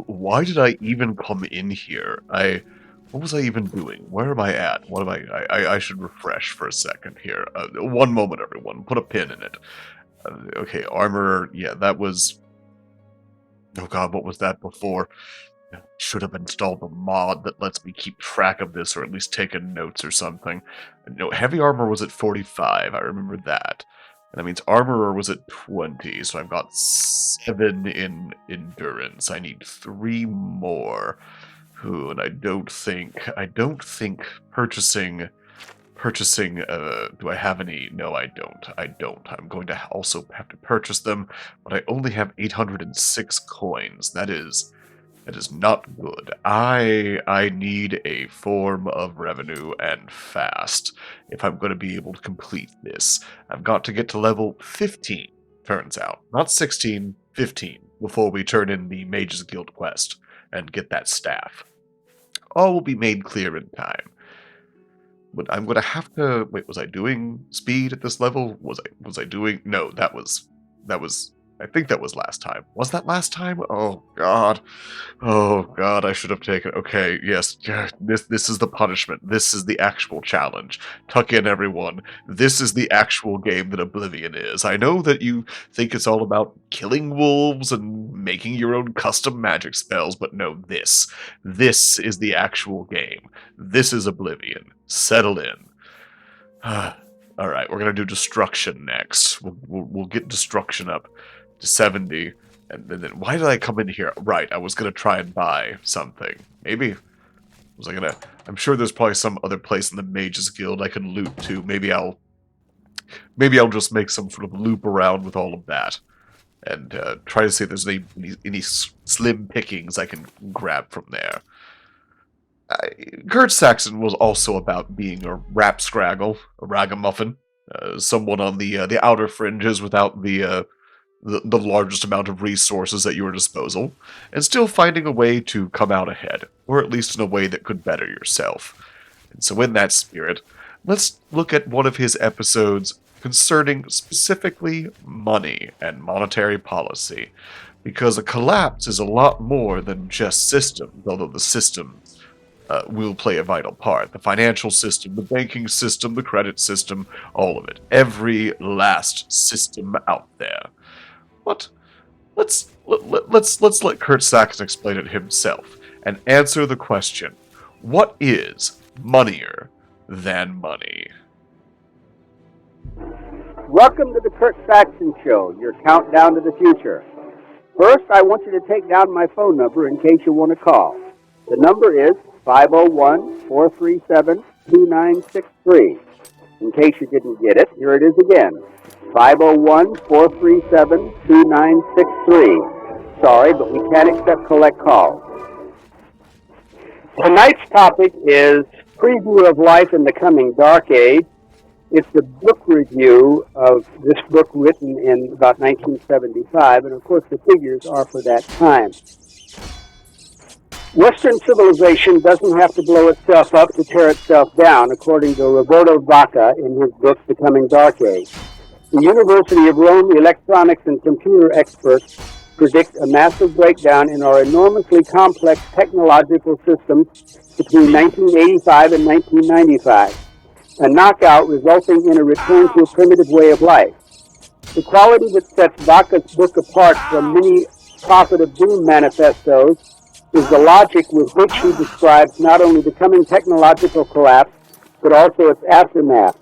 Why did I even come in here? What was I even doing? Where am I at? What am I should refresh for a second here. One moment, everyone. Put a pin in it. Okay, armor. Yeah, that was... Oh god, what was that before? Should have installed a mod that lets me keep track of this, or at least taken notes or something. No, heavy armor was at 45, I remember that. And that means armorer was at 20, so I've got 7 in endurance. I need 3 more. Ooh, and I don't think purchasing, do I have any? No, I don't. I'm going to also have to purchase them, but I only have 806 coins. That is not good. I need a form of revenue, and fast, if I'm going to be able to complete this. I've got to get to level 15, turns out. Not 16, 15, before we turn in the Mage's Guild quest and get that staff. All will be made clear in time. But I'm going to have to... Wait, was I doing speed at this level? Was I doing... No, that was... I think that was last time. Was that last time? Oh god, I should have taken... Okay, yes, this is the punishment. This is the actual challenge. Tuck in, everyone. This is the actual game that Oblivion is. I know that you think it's all about killing wolves and making your own custom magic spells, but no, this is the actual game. This is Oblivion. Settle in. Alright, we're gonna do destruction next. We'll get destruction up to 70, and then why did I come in here? Right, I was gonna try and buy something. Maybe was I gonna... I'm sure there's probably some other place in the Mage's Guild I can loot to. Maybe I'll just make some sort of loop around with all of that, and try to see if there's any slim pickings I can grab from there. Kurt Saxon was also about being a rapscraggle, a ragamuffin, someone on the outer fringes without the largest amount of resources at your disposal, and still finding a way to come out ahead, or at least in a way that could better yourself. And so in that spirit, let's look at one of his episodes concerning specifically money and monetary policy, because a collapse is a lot more than just systems, although the systems will play a vital part. The financial system, the banking system, the credit system, all of it. Every last system out there. But let's let Kurt Saxon explain it himself and answer the question: what is moneyer than money? Welcome to the Kurt Saxon Show, your countdown to the future. First, I want you to take down my phone number in case you want to call. The number is 501-437-2963. In case you didn't get it, here it is again. 501-437-2963. Sorry, but we can't accept collect calls. Tonight's topic is Preview of Life in the Coming Dark Age. It's the book review of this book written in about 1975, and of course the figures are for that time. Western civilization doesn't have to blow itself up to tear itself down, according to Roberto Vaca in his book, The Coming Dark Age. The University of Rome electronics and computer experts predict a massive breakdown in our enormously complex technological systems between 1985 and 1995, a knockout resulting in a return to a primitive way of life. The quality that sets Vaca's book apart from many prophet of doom manifestos is the logic with which he describes not only the coming technological collapse, but also its aftermath.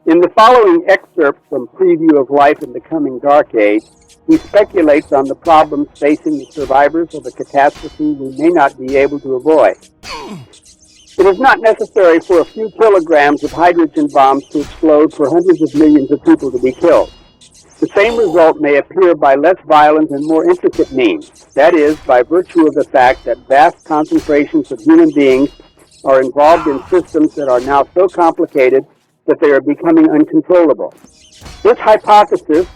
In the following excerpt from Preview of Life in the Coming Dark Age, he speculates on the problems facing the survivors of a catastrophe we may not be able to avoid. It is not necessary for a few kilograms of hydrogen bombs to explode for hundreds of millions of people to be killed. The same result may appear by less violent and more intricate means, that is, by virtue of the fact that vast concentrations of human beings are involved in systems that are now so complicated that they are becoming uncontrollable. This hypothesis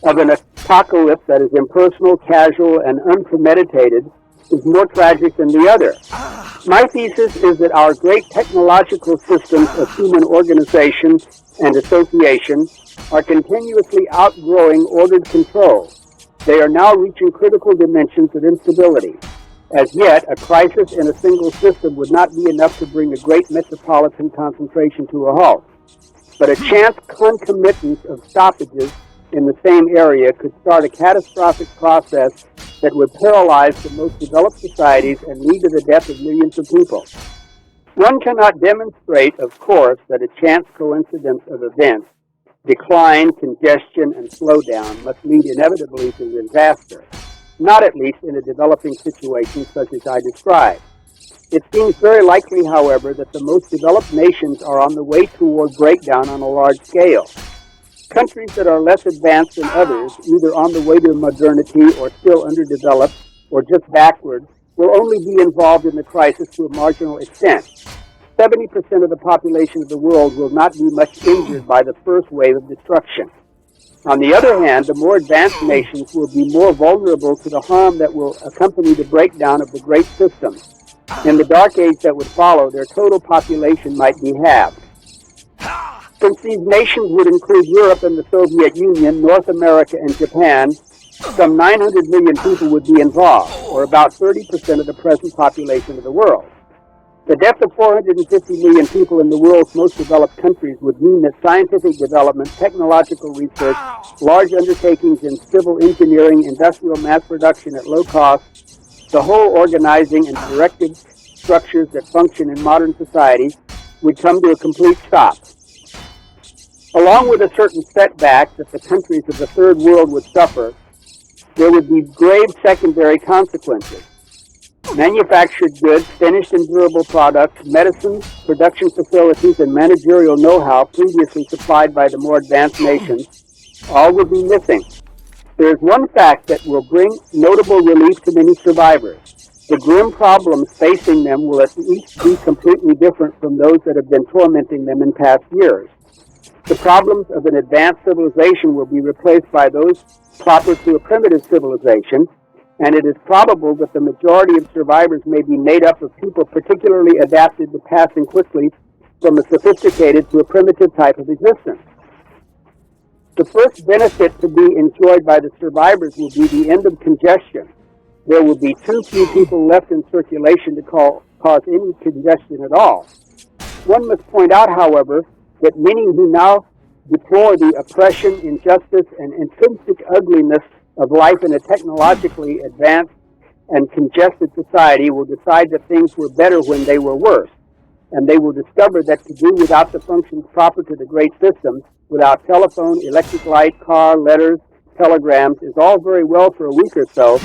of an apocalypse that is impersonal, casual, and unpremeditated is more tragic than the other. My thesis is that our great technological systems of human organization and association are continuously outgrowing ordered control. They are now reaching critical dimensions of instability. As yet, a crisis in a single system would not be enough to bring a great metropolitan concentration to a halt. But a chance concomitance of stoppages in the same area could start a catastrophic process that would paralyze the most developed societies and lead to the death of millions of people. One cannot demonstrate, of course, that a chance coincidence of events, decline, congestion, and slowdown must lead inevitably to disaster, not at least in a developing situation such as I described. It seems very likely, however, that the most developed nations are on the way toward breakdown on a large scale. Countries that are less advanced than others, either on the way to modernity or still underdeveloped or just backward, will only be involved in the crisis to a marginal extent. 70% of the population of the world will not be much injured by the first wave of destruction. On the other hand, the more advanced nations will be more vulnerable to the harm that will accompany the breakdown of the great system. In the dark age that would follow, their total population might be halved. Since these nations would include Europe and the Soviet Union, North America, and Japan, some 900 million people would be involved, or about 30% of the present population of the world. The death of 450 million people in the world's most developed countries would mean that scientific development, technological research, large undertakings in civil engineering, industrial mass production at low cost, the whole organizing and directive structures that function in modern society would come to a complete stop. Along with a certain setback that the countries of the third world would suffer, there would be grave secondary consequences. Manufactured goods, finished and durable products, medicines, production facilities, and managerial know-how previously supplied by the more advanced nations, all will be missing. There is one fact that will bring notable relief to many survivors. The grim problems facing them will at least be completely different from those that have been tormenting them in past years. The problems of an advanced civilization will be replaced by those proper to a primitive civilization, and it is probable that the majority of survivors may be made up of people particularly adapted to passing quickly from a sophisticated to a primitive type of existence. The first benefit to be enjoyed by the survivors will be the end of congestion. There will be too few people left in circulation to cause any congestion at all. One must point out, however, that many who now deplore the oppression, injustice, and intrinsic ugliness of life in a technologically advanced and congested society will decide that things were better when they were worse, and they will discover that to do without the functions proper to the great systems, without telephone, electric light, car, letters, telegrams, is all very well for a week or so,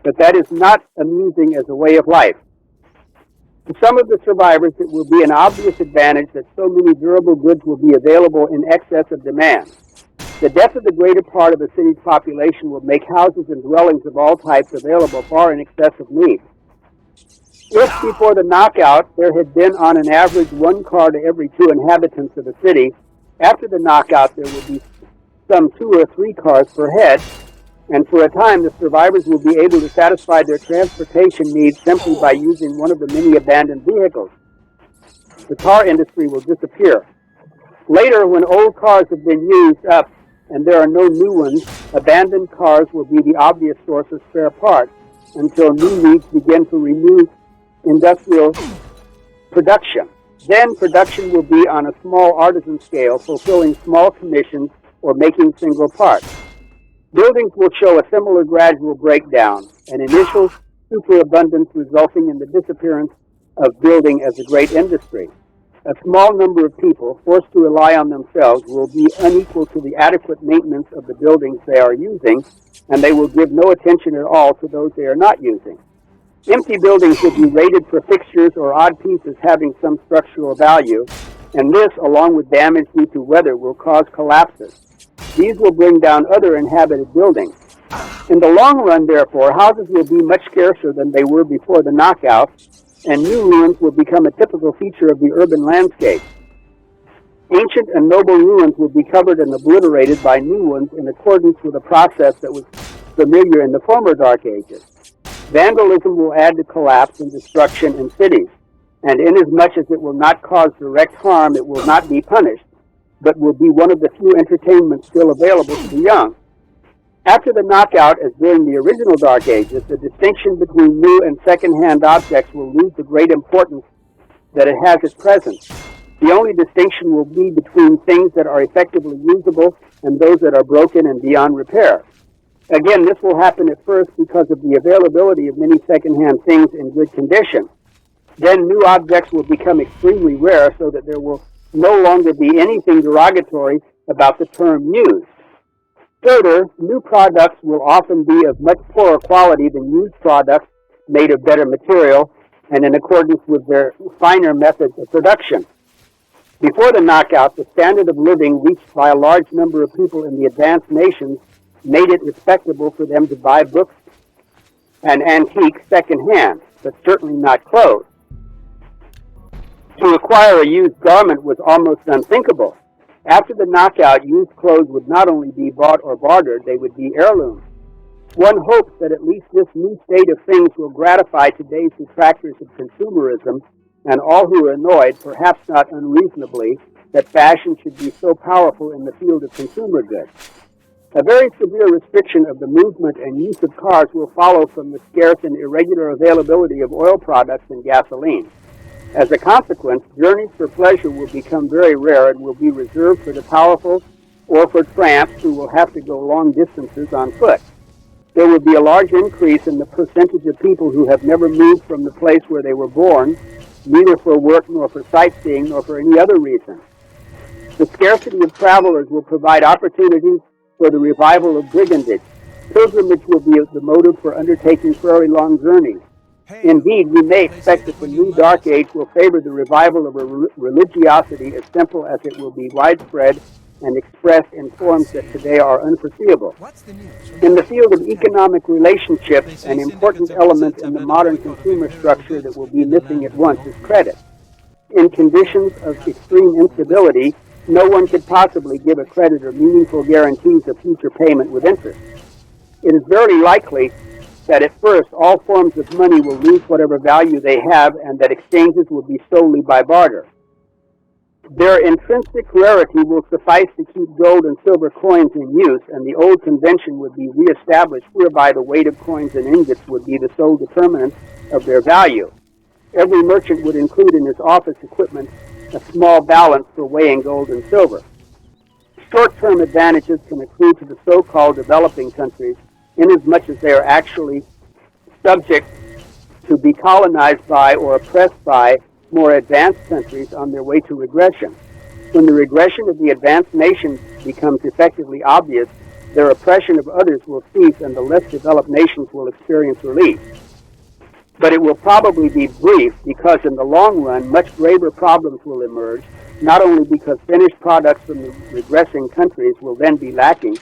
but that is not amusing as a way of life. To some of the survivors, it will be an obvious advantage that so many durable goods will be available in excess of demand. The death of the greater part of the city's population will make houses and dwellings of all types available far in excess of need. If before the knockout there had been on an average one car to every 2 inhabitants of the city, after the knockout there will be some 2 or 3 cars per head, and for a time the survivors will be able to satisfy their transportation needs simply by using one of the many abandoned vehicles. The car industry will disappear. Later, when old cars have been used up and there are no new ones, abandoned cars will be the obvious source of spare parts until new needs begin to renew industrial production. Then production will be on a small artisan scale, fulfilling small commissions or making single parts. Buildings will show a similar gradual breakdown, an initial superabundance resulting in the disappearance of building as a great industry. A small number of people, forced to rely on themselves, will be unequal to the adequate maintenance of the buildings they are using, and they will give no attention at all to those they are not using. Empty buildings will be rated for fixtures or odd pieces having some structural value, and this, along with damage due to weather, will cause collapses. These will bring down other inhabited buildings. In the long run, therefore, houses will be much scarcer than they were before the knockout, and new ruins will become a typical feature of the urban landscape. Ancient and noble ruins will be covered and obliterated by new ones in accordance with a process that was familiar in the former Dark Ages. Vandalism will add to collapse and destruction in cities, and inasmuch as it will not cause direct harm, it will not be punished, but will be one of the few entertainments still available to the young. After the knockout, as during the original Dark Ages, the distinction between new and second-hand objects will lose the great importance that it has at present. The only distinction will be between things that are effectively usable and those that are broken and beyond repair. Again, this will happen at first because of the availability of many second-hand things in good condition. Then new objects will become extremely rare so that there will no longer be anything derogatory about the term used. Further, new products will often be of much poorer quality than used products made of better material and in accordance with their finer methods of production. Before the knockout, the standard of living reached by a large number of people in the advanced nations made it respectable for them to buy books and antiques second-hand, but certainly not clothes. To acquire a used garment was almost unthinkable. After the knockout, used clothes would not only be bought or bartered, they would be heirlooms. One hopes that at least this new state of things will gratify today's detractors of consumerism and all who are annoyed, perhaps not unreasonably, that fashion should be so powerful in the field of consumer goods. A very severe restriction of the movement and use of cars will follow from the scarce and irregular availability of oil products and gasoline. As a consequence, journeys for pleasure will become very rare and will be reserved for the powerful or for tramps who will have to go long distances on foot. There will be a large increase in the percentage of people who have never moved from the place where they were born, neither for work nor for sightseeing nor for any other reason. The scarcity of travelers will provide opportunities for the revival of brigandage. Pilgrimage will be the motive for undertaking very long journeys. Indeed, we may expect that the new Dark Age will favor the revival of a religiosity as simple as it will be widespread and expressed in forms that today are unforeseeable. In the field of economic relationships, an important element in the modern consumer structure that will be missing at once is credit. In conditions of extreme instability, no one could possibly give a creditor meaningful guarantees of future payment with interest. It is very likely that at first all forms of money will lose whatever value they have and that exchanges will be solely by barter. Their intrinsic rarity will suffice to keep gold and silver coins in use, and the old convention would be reestablished whereby the weight of coins and ingots would be the sole determinant of their value. Every merchant would include in his office equipment a small balance for weighing gold and silver. Short-term advantages can accrue to the so-called developing countries inasmuch as they are actually subject to be colonized by or oppressed by more advanced countries on their way to regression. When the regression of the advanced nations becomes effectively obvious, their oppression of others will cease and the less developed nations will experience relief. But it will probably be brief because in the long run, much graver problems will emerge, not only because finished products from the regressing countries will then be lacking,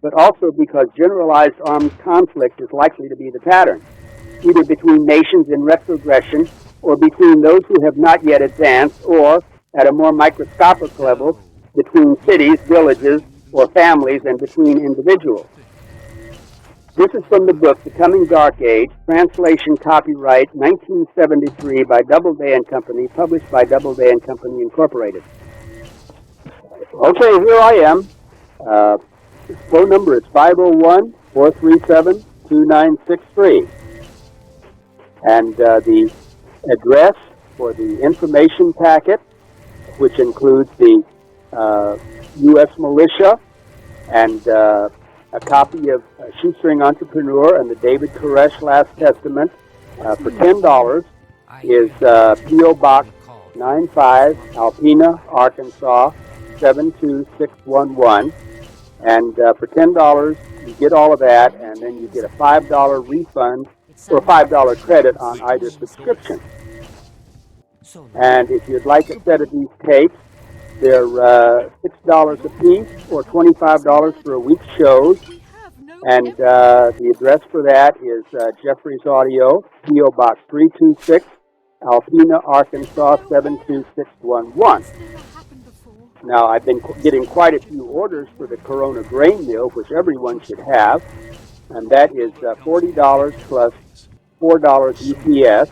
but also because generalized armed conflict is likely to be the pattern, either between nations in retrogression or between those who have not yet advanced, or, at a more microscopic level, between cities, villages, or families, and between individuals. This is from the book The Coming Dark Age, translation copyright 1973 by Doubleday and Company, published by Doubleday and Company, Incorporated. Okay, here I am. Phone number is 501-437-2963. And the address for the information packet, which includes the U.S. militia and a copy of Shoestring Entrepreneur and the David Koresh Last Testament for $10 is P.O. Box 95, Alpena, Arkansas 72611. And for $10, you get all of that, and then you get a $5 refund or $5 credit on either subscription. And if you'd like a set of these tapes, They're $6 a piece or $25 for a week's shows. And the address for that is Jeffrey's Audio, P.O. Box 326, Alpena, Arkansas 72611. Now, I've been getting quite a few orders for the Corona grain mill, which everyone should have, and that is $40 plus $4 UPS,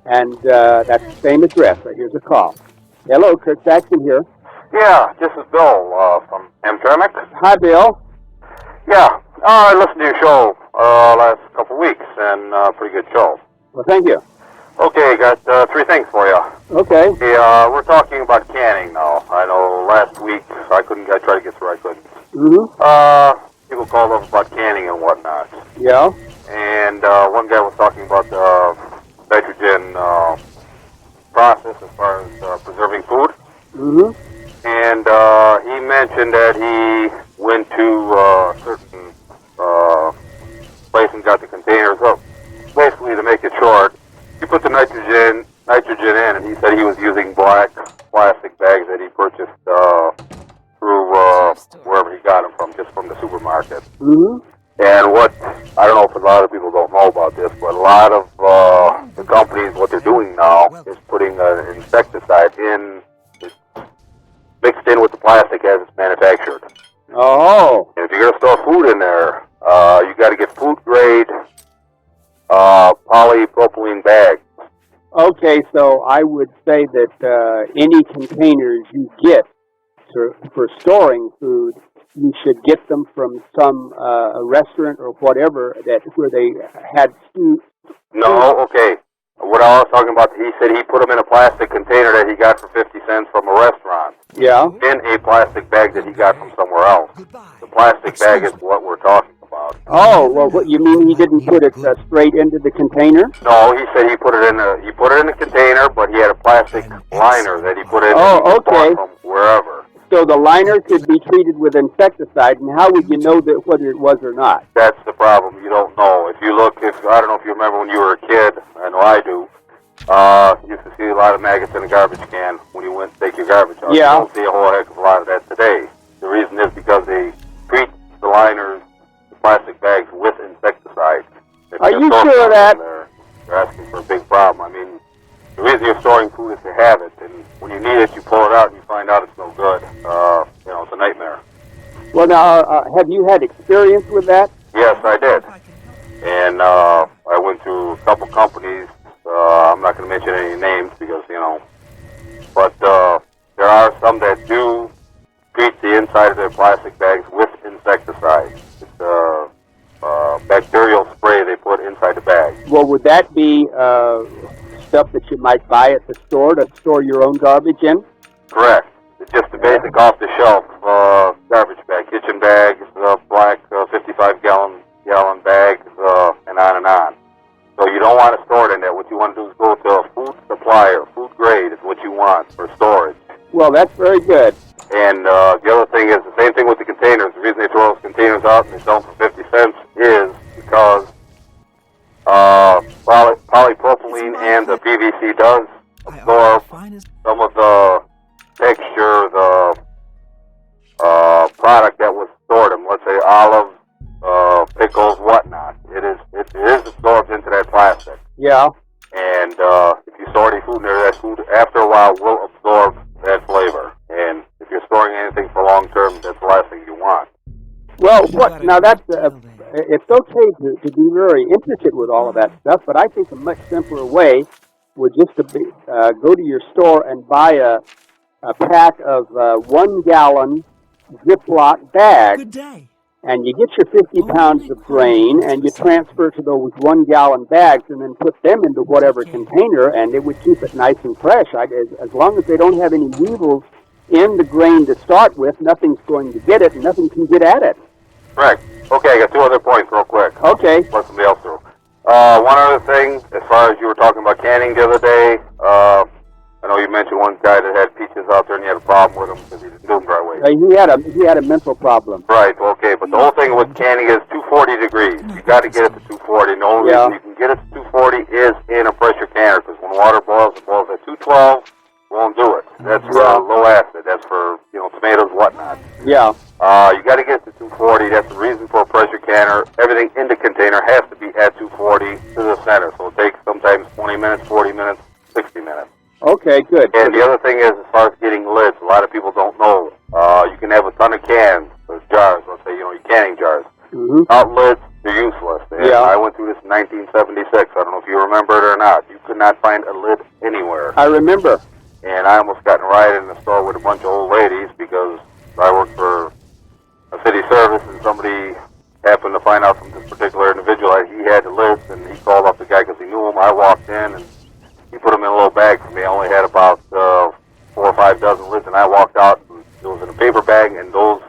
and that's the same address. So here's a call. Hello, Kurt Saxon here. Yeah, this is Bill from Hamtramck. Hi, Bill. Yeah, I listened to your show last couple of weeks, and pretty good show. Well, thank you. Okay, got three things for you. Okay. We're talking about canning now. I know last week I tried to get through, I couldn't. Mm-hmm. People called up about canning and whatnot. Yeah. And one guy was talking about the nitrogen process as far as preserving food. Mm-hmm. And he mentioned that he went to a certain place and got the containers up. Basically, to make it short, he put the nitrogen in, and he said he was using black plastic bags that he purchased through wherever he got them from, just from the supermarket. Mm-hmm. And I don't know if a lot of people don't know about this, but a lot of the companies, what they're doing now is putting an insecticide mixed in with the plastic as it's manufactured. Oh. And if you're going to store food in there, you got to get food grade polypropylene bags. Okay, so I would say that any containers you get for storing food, you should get them from some a restaurant or whatever where they had food. No, okay. What I was talking about, he said he put them in a plastic container that he got for 50 cents from a restaurant. Yeah. In a plastic bag that he got from somewhere else. The plastic bag is what we're talking about. Oh, well, what you mean he didn't put it straight into the container? No, he said he put it in a container, but he had a plastic liner that he put in. Oh, okay. From wherever. So the liner could be treated with insecticide, and how would you know that whether it was or not? That's the problem. You don't know. If you look, I don't know if you remember when you were a kid. I know I do. You used to see a lot of maggots in a garbage can when you went to take your garbage out. Yeah. You don't see a whole heck of a lot of that today. The reason is because they treat the liners, the plastic bags, with insecticide. Are you sure of that? They're asking for a big problem. I mean, the reason you're storing food is to have it, and when you need it, you pull it out and you find out it's no good. It's a nightmare. Well, now, have you had experience with that? Yes, I did. And I went through a couple companies. I'm not going to mention any names because, but there are some that do treat the inside of their plastic bags with insecticide. It's bacterial spray they put inside the bag. Well, would that be stuff that you might buy at the store to store your own garbage in? Correct. It's just the basic off-the-shelf garbage bag, kitchen bags, black 55-gallon bags, and on and on. So you don't want to store it in there. What you want to do is go to a food supplier. Food grade is what you want for storage. Well, that's very good. And the other thing is the same thing with the containers. The reason they throw those containers out and they sell them for 50 cents is because polypropylene and the PVC does absorb some of the texture, the product that was stored in. Let's say olives, pickles, whatnot. It is absorbed into that plastic. Yeah. And if you store any food in there, that food after a while will absorb that flavor. And if you're storing anything for long term, that's the last thing you want. Well, now that's it's okay to be very intricate with all of that stuff, but I think a much simpler way would just to be, go to your store and buy a pack of 1 gallon Ziploc bags. Good day. And you get your 50 pounds of grain, and you transfer to those 1 gallon bags, and then put them into whatever container, and it would keep it nice and fresh. As long as they don't have any weevils in the grain to start with, nothing's going to get it, and nothing can get at it. Correct. Okay, I got two other points real quick. Okay. Let somebody else through. One other thing, as far as you were talking about canning the other day, I know you mentioned one guy that had peaches out there and you had a problem with them because he didn't do them the right way. He had a mental problem. Right, okay, but the whole thing with canning is 240 degrees. You got to get it to 240. The only reason you can get it to 240 is in a pressure canner because when water boils, it boils at 212, won't do it. That's for low acid. That's for, tomatoes, whatnot. Yeah. You got to get to 240. That's the reason for a pressure canner. Everything in the container has to be at 240 to the center. So it takes sometimes 20 minutes, 40 minutes, 60 minutes. Okay, good. And the other thing is, as far as getting lids, a lot of people don't know. You can have a ton of cans, or jars, let's say, your canning jars. Mm-hmm. Without lids, they're useless. And I went through this in 1976. I don't know if you remember it or not. You could not find a lid anywhere. I remember. And I almost got in a riot in the store with a bunch of old ladies because I worked for a city service and somebody happened to find out from this particular individual that he had the lids, and he called up the guy because he knew him. I walked in and he put them in a little bag for me. I only had about 4 or 5 dozen lids, and I walked out and it was in a paper bag, and those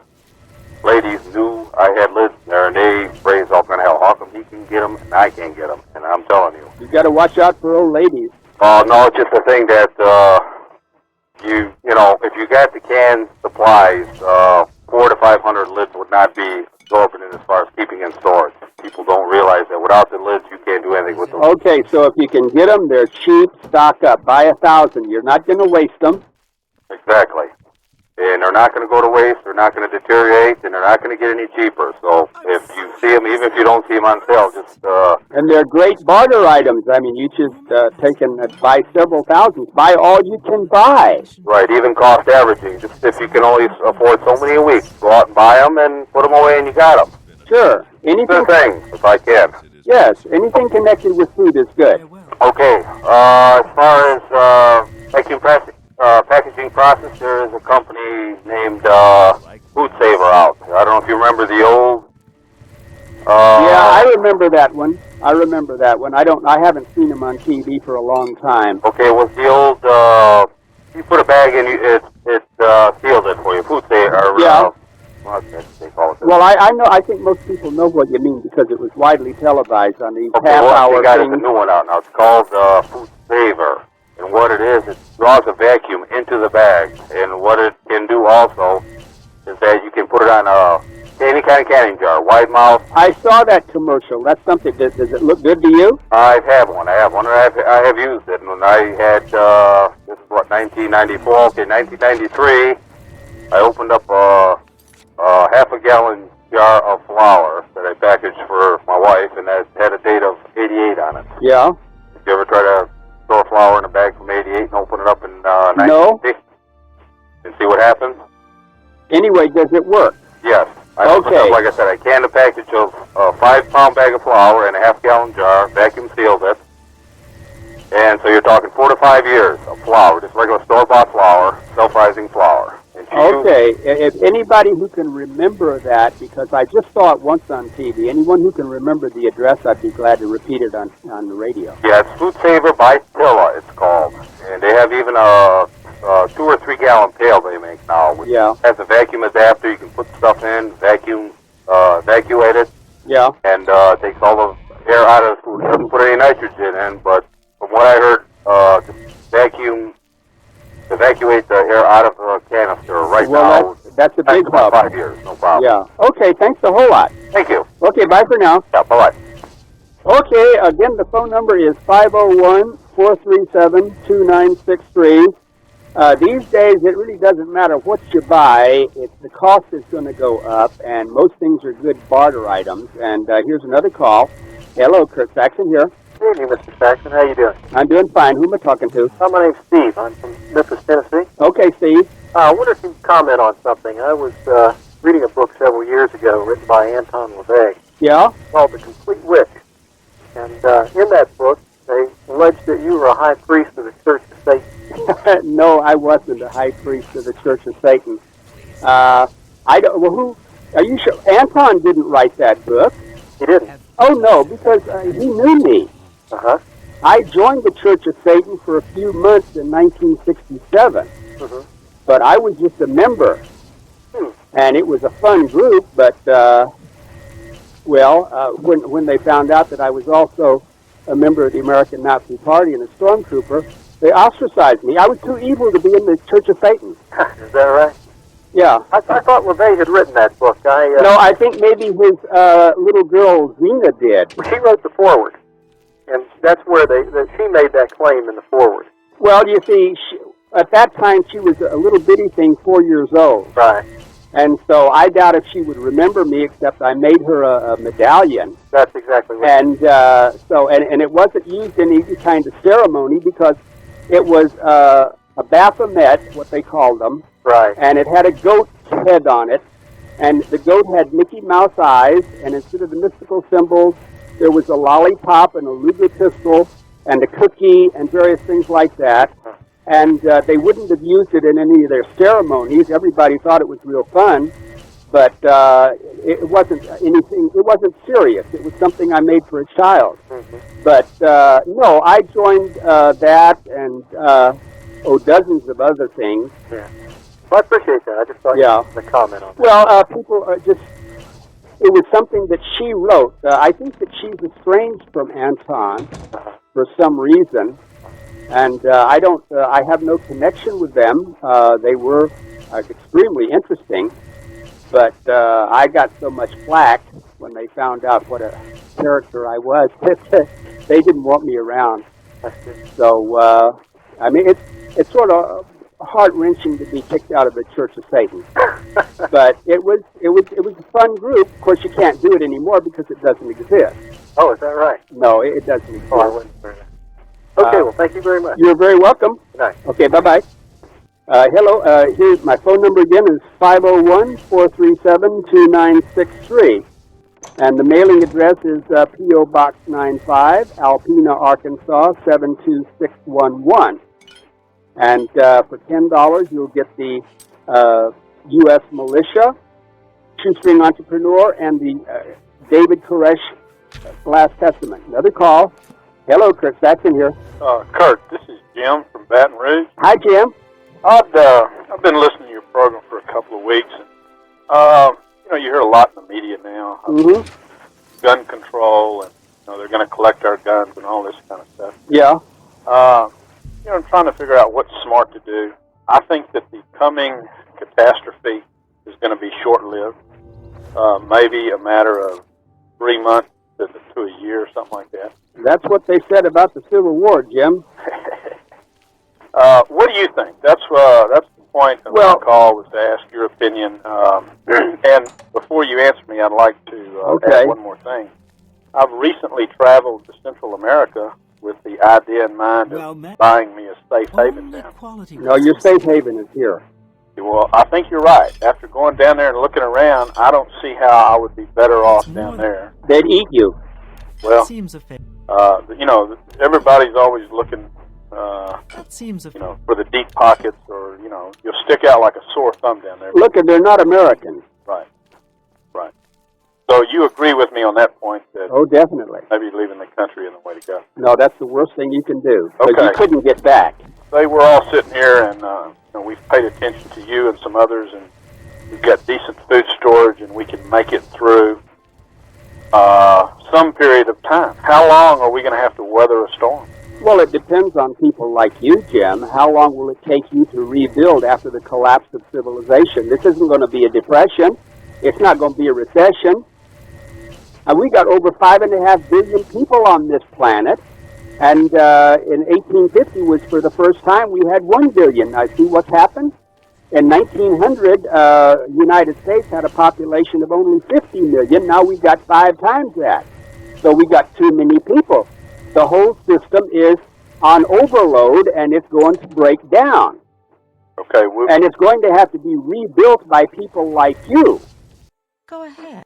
ladies knew I had lids there, and they raised all kind of hell. How come he can get them and I can't get them? And I'm telling you. You got to watch out for old ladies. No, it's just the thing that if you got the canned supplies, 400 to 500 lids would not be exorbitant as far as keeping in storage. People don't realize that without the lids, you can't do anything with them. Okay, so if you can get them, they're cheap. Stock up. Buy 1,000. You're not going to waste them. Exactly. And they're not going to go to waste, they're not going to deteriorate, and they're not going to get any cheaper. So if you see them, even if you don't see them on sale, just... And they're great barter items. I mean, you just buy several thousands. Buy all you can buy. Right, even cost averaging. Just if you can only afford so many a week, go out and buy them and put them away and you got them. Sure. Anything... Good thing, if I can. Yes, anything connected with food is good. Okay, as far as packaging process, there is a company named Food Saver out. I don't know if you remember the old... yeah, I remember that one. I haven't seen them on TV for a long time. Okay, it was the old... you put a bag in, it sealed it for you. Food Saver... Yeah. They call it this. Well, I know. I think most people know what you mean because it was widely televised on these Okay, half-hour they got things. a new one out now. It's called Food Saver. And what it is, it draws a vacuum into the bag. And what it can do also is that you can put it on any kind of canning jar, wide mouth. I saw that commercial. That's something. Does it look good to you? I have one. I have used it. And when I had, this is what, 1994. Okay, 1993, I opened up a half-a-gallon jar of flour that I packaged for my wife, and that had a date of 88 on it. Yeah. Did you ever try to store flour in a bag from 88 and open it up in No. 1950 and see what happens? Anyway, does it work? Yes. I opened up, like I said, I canned a package of a 5-pound bag of flour in a half-gallon jar, vacuum sealed it, and so you're talking 4 to 5 years of flour, just regular store-bought flour, self-rising flour. Okay, if anybody who can remember that, because I just saw it once on TV, anyone who can remember the address, I'd be glad to repeat it on the radio. Yeah, it's Food Saver by Tilla, it's called. And they have even a 2 or 3 gallon pail they make now, which has a vacuum adapter. You can put stuff in, evacuate it. Yeah. And takes all the air out of the food. It doesn't put any nitrogen in, but from what I heard, just evacuate the air out of the canister right now. Well, that's a big about help. 5 years, no problem. Yeah. Okay, thanks a whole lot. Thank you. Okay, bye for now. Yeah, bye-bye. Okay, again, the phone number is 501-437-2963. These days, it really doesn't matter what you buy. The cost is going to go up, and most things are good barter items. And here's another call. Hello, Kurt Saxon here. Good evening, Mr. Saxon. How you doing? I'm doing fine. Who am I talking to? My name's Steve. I'm from Memphis, Tennessee. Okay, Steve. I wonder if you can comment on something. I was reading a book several years ago written by Anton LaVey Yeah? called The Complete Witch. And in that book, they alleged that you were a high priest of the Church of Satan. No, I wasn't a high priest of the Church of Satan. I don't. Well, who? Are you sure? Anton didn't write that book. He didn't. Oh no, because he knew me. Uh-huh. I joined the Church of Satan for a few months in 1967, but I was just a member, and it was a fun group. But when they found out that I was also a member of the American Nazi Party and a stormtrooper, they ostracized me. I was too evil to be in the Church of Satan. Is that right? Yeah. I thought LaVey had written that book. No, I think maybe his little girl Zena did. She wrote the foreword, and that's where she made that claim in the foreword. Well, you see, at that time, she was a little bitty thing, 4 years old. Right. And so I doubt if she would remember me, except I made her a medallion. That's exactly what. And and it wasn't used in any kind of ceremony because it was a Baphomet, what they called them. Right. And it had a goat's head on it. And the goat had Mickey Mouse eyes, and instead of the mystical symbols, there was a lollipop and a Luger pistol and a cookie and various things like that. And they wouldn't have used it in any of their ceremonies. Everybody thought it was real fun, but it wasn't anything. It wasn't serious. It was something I made for a child. Mm-hmm. But no, I joined that and dozens of other things. Yeah. Well, I appreciate that. I just thought Yeah. the comment on that. Well, people are just. It was something that she wrote. I think that she's estranged from Anton for some reason. And I don't. I have no connection with them. They were extremely interesting, but I got so much flack when they found out what a character I was that they didn't want me around. So I mean, it's sort of heart-wrenching to be kicked out of the Church of Satan. But it was a fun group. Of course, you can't do it anymore because it doesn't exist. Oh, is that right? No, it doesn't exist. Oh, I wasn't aware of that. Okay, well, thank you very much. You're very welcome. Good night. Okay, bye-bye. Hello, here's my phone number again is 501-437-2963. And the mailing address is P.O. Box 95, Alpena, Arkansas, 72611. And for $10, you'll get the U.S. Militia, Shoestring Entrepreneur, and the David Koresh Last Testament. Another call. Hello, Chris Saxon here. Kurt, this is Jim from Baton Rouge. Hi, Jim. I've been listening to your program for a couple of weeks. And, you hear a lot in the media now. Mm-hmm. Gun control, and they're going to collect our guns and all this kind of stuff. Yeah. I'm trying to figure out what's smart to do. I think that the coming catastrophe is going to be short-lived. Maybe a matter of 3 months to a year or something like that. That's what they said about the Civil War, Jim. What do you think? That's the point of my call, was to ask your opinion. And before you answer me, I'd like to add one more thing. I've recently traveled to Central America with the idea in mind of buying me a safe haven down. No, your safe haven is here. Well, I think you're right. After going down there and looking around, I don't see how I would be better off down there. They'd eat you. Well, everybody's always looking, for the deep pockets, or you'll stick out like a sore thumb down there. Look, they're not American. Right. So you agree with me on that point? That oh, definitely. Maybe leaving the country isn't the way to go. No, that's the worst thing you can do. Because Okay. you couldn't get back. Say we're all sitting here, and we've paid attention to you and some others, and we've got decent food storage, and we can make it through some period of time. How long are we going to have to weather a storm? Well, it depends on people like you, Jim. How long will it take you to rebuild after the collapse of civilization? This isn't going to be a depression. It's not going to be a recession. And we got over 5.5 billion people on this planet. And in 1850 was for the first time we had 1 billion. Now, see what's happened? In 1900, United States had a population of only 50 million. Now we've got 5 times that. So we got too many people. The whole system is on overload, and it's going to break down. Okay. And it's going to have to be rebuilt by people like you. Go ahead.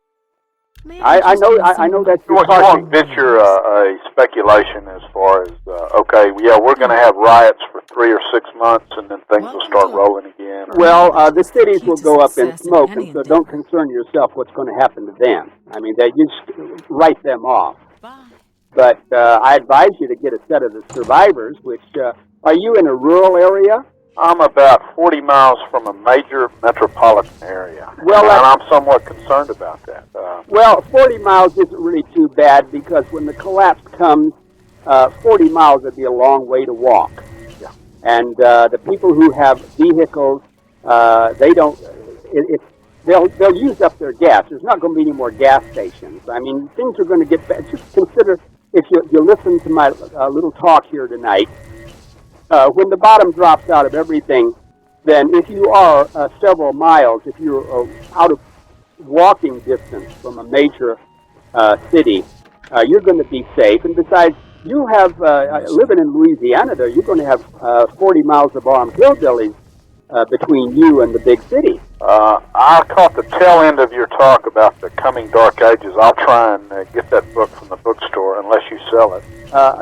I know that's You your won't venture a speculation as far as, we're going to have riots for 3 or 6 months, and then things will start rolling again. Well, the cities will go up in smoke, and so don't concern yourself what's going to happen to them. I mean, you just write them off. But I advise you to get a set of the survivors, which, are you in a rural area? I'm about 40 miles from a major metropolitan area, Well, and I'm somewhat concerned about that. Well, 40 miles isn't really too bad, because when the collapse comes, 40 miles would be a long way to walk. Yeah. And the people who have vehicles, they don't. They'll use up their gas. There's not going to be any more gas stations. I mean, things are going to get bad. Just consider, if you listen to my little talk here tonight, when the bottom drops out of everything, then if you are several miles, if you're out of walking distance from a major city, you're going to be safe. And besides, you have, living in Louisiana there, you're going to have 40 miles of armed hillbillies between you and the big city. I caught the tail end of your talk about the coming Dark Ages. I'll try and get that book from the bookstore unless you sell it.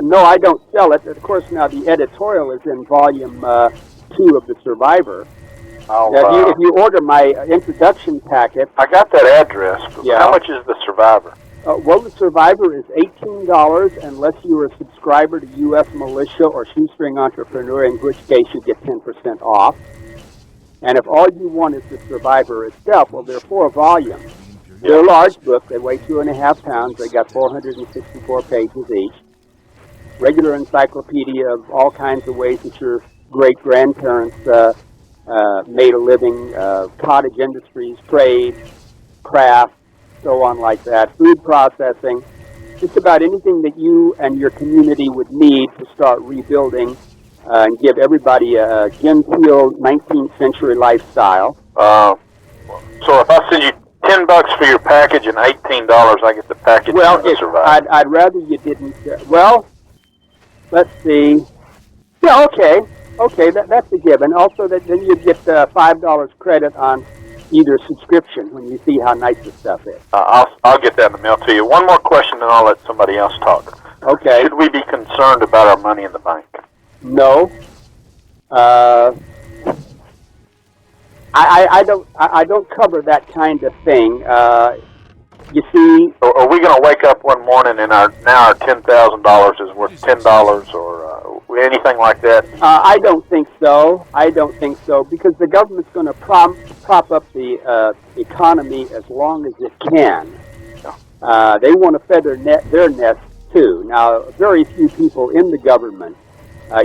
No, I don't sell it. Of course, now the editorial is in volume 2 of The Survivor. If you order my introduction packet... I got that address, but how much is The Survivor? Well, The Survivor is $18 unless you're a subscriber to U.S. Militia or Shoestring Entrepreneur, in which case you get 10% off. And if all you want is The Survivor itself, well, they're 4 volumes. They're a large book. They weigh 2.5 pounds. They got 464 pages each. Regular encyclopedia of all kinds of ways that your great-grandparents made a living, cottage industries, trade, craft, so on like that, food processing, just about anything that you and your community would need to start rebuilding and give everybody a genteel 19th century lifestyle. So if I send you $10 for your package and $18, I get the package to survive. I'd rather you didn't. Well, let's see. Yeah, okay, that's a given. Also, then you get $5 credit on either subscription when you see how nice the stuff is. I'll get that in the mail to you. One more question, and I'll let somebody else talk. Okay. Should we be concerned about our money in the bank? No. I don't cover that kind of thing. You see, are we going to wake up one morning and our $10,000 is worth $10 or anything like that? I don't think so. Because the government's going to prop up the economy as long as it can. They want to feather their nest too. Now, very few people in the government,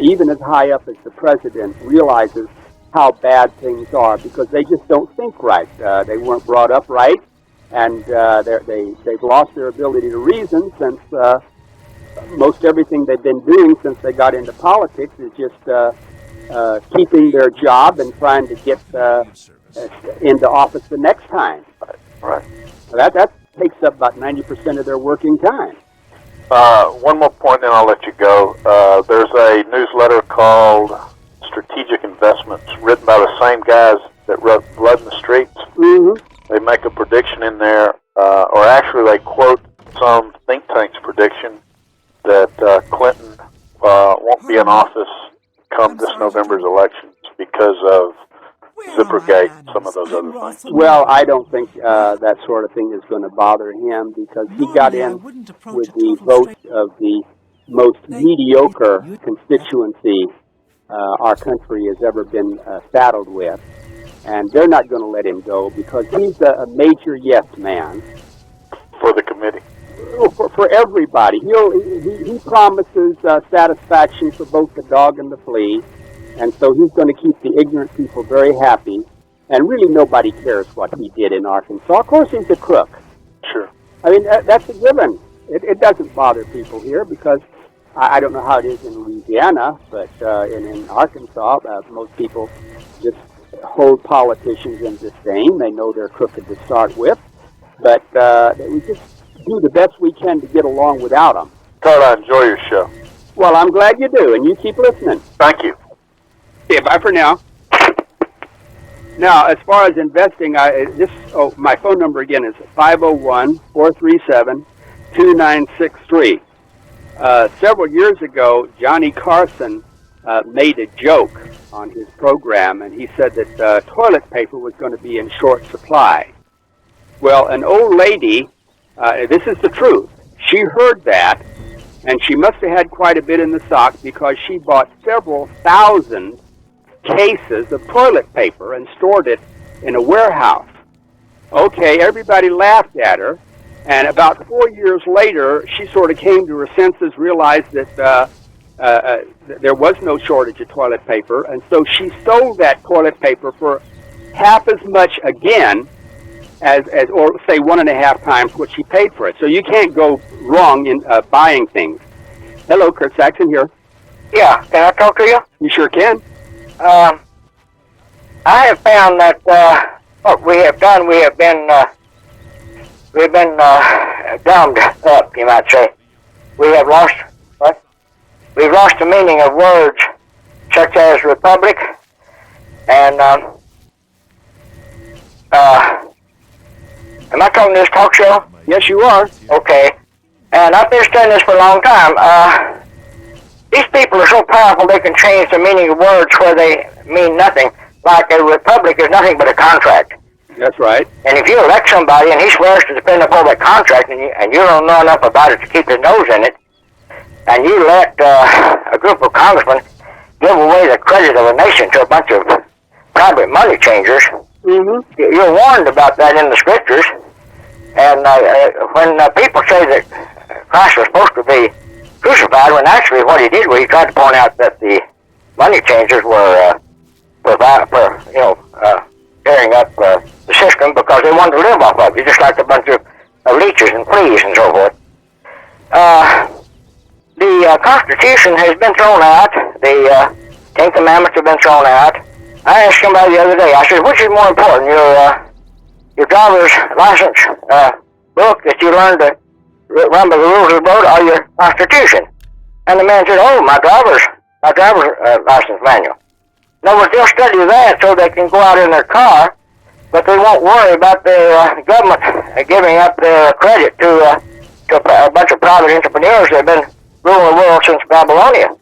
even as high up as the president, realizes how bad things are because they just don't think right. They weren't brought up right. And they've lost their ability to reason since most everything they've been doing since they got into politics is just keeping their job and trying to get into office the next time. Right. That takes up about 90% of their working time. One more point, then I'll let you go. There's a newsletter called Strategic Investments, written by the same guys that wrote Blood in the Streets. Mm-hmm. They make a prediction in there, or actually they quote some think tank's prediction that Clinton won't be in office come this November's elections because of Zippergate and some of those other things. Well, I don't think that sort of thing is going to bother him because he got in with the vote of the most mediocre constituency our country has ever been saddled with. And they're not going to let him go because he's a major yes man. For the committee? For everybody. He promises satisfaction for both the dog and the flea. And so he's going to keep the ignorant people very happy. And really nobody cares what he did in Arkansas. Of course he's a crook. Sure. I mean, that's a given. It doesn't bother people here because I don't know how it is in Louisiana, but in Arkansas, most people just hold politicians in disdain. They know they're crooked to start with, but we just do the best we can to get along without them. Todd, I enjoy your show. Well, I'm glad you do, and you keep listening. Thank you. Okay, bye for now. Now, as far as investing, my phone number again is 501-437-2963. Several years ago, Johnny Carson made a joke on his program, and he said that toilet paper was going to be in short supply. Well, an old lady, this is the truth, she heard that, and she must have had quite a bit in the stock because she bought several thousand cases of toilet paper and stored it in a warehouse. Okay, everybody laughed at her, and about 4 years later, she sort of came to her senses, realized that there was no shortage of toilet paper, and so she sold that toilet paper for half as much again as or say 1.5 times what she paid for it. So you can't go wrong in buying things. Hello, Kurt Saxon here. Yeah, can I talk to you? You sure can. I have found that what we have done, we've been gummed up, you might say. We have lost what? We've lost the meaning of words such as republic and am I talking to this talk show? Yes, you are. Okay. And I've been studying this for a long time. These people are so powerful they can change the meaning of words where they mean nothing. Like a republic is nothing but a contract. That's right. And if you elect somebody and he swears to defend upon that contract and you don't know enough about it to keep his nose in it, and you let a group of congressmen give away the credit of a nation to a bunch of private money changers, you're warned about that in the scriptures. And when people say that Christ was supposed to be crucified, when actually what he did was he tried to point out that the money changers were tearing up the system because they wanted to live off of it, just like a bunch of leeches and fleas and so forth. The Constitution has been thrown out. The Ten Commandments have been thrown out. I asked somebody the other day, I said, which is more important, your driver's license book that you learned to run by the rules of the road or your Constitution? And the man said, oh, my driver's license manual. In other words, they'll study that so they can go out in their car, but they won't worry about the government giving up their credit to a bunch of private entrepreneurs that have been ruling the world since Babylonia.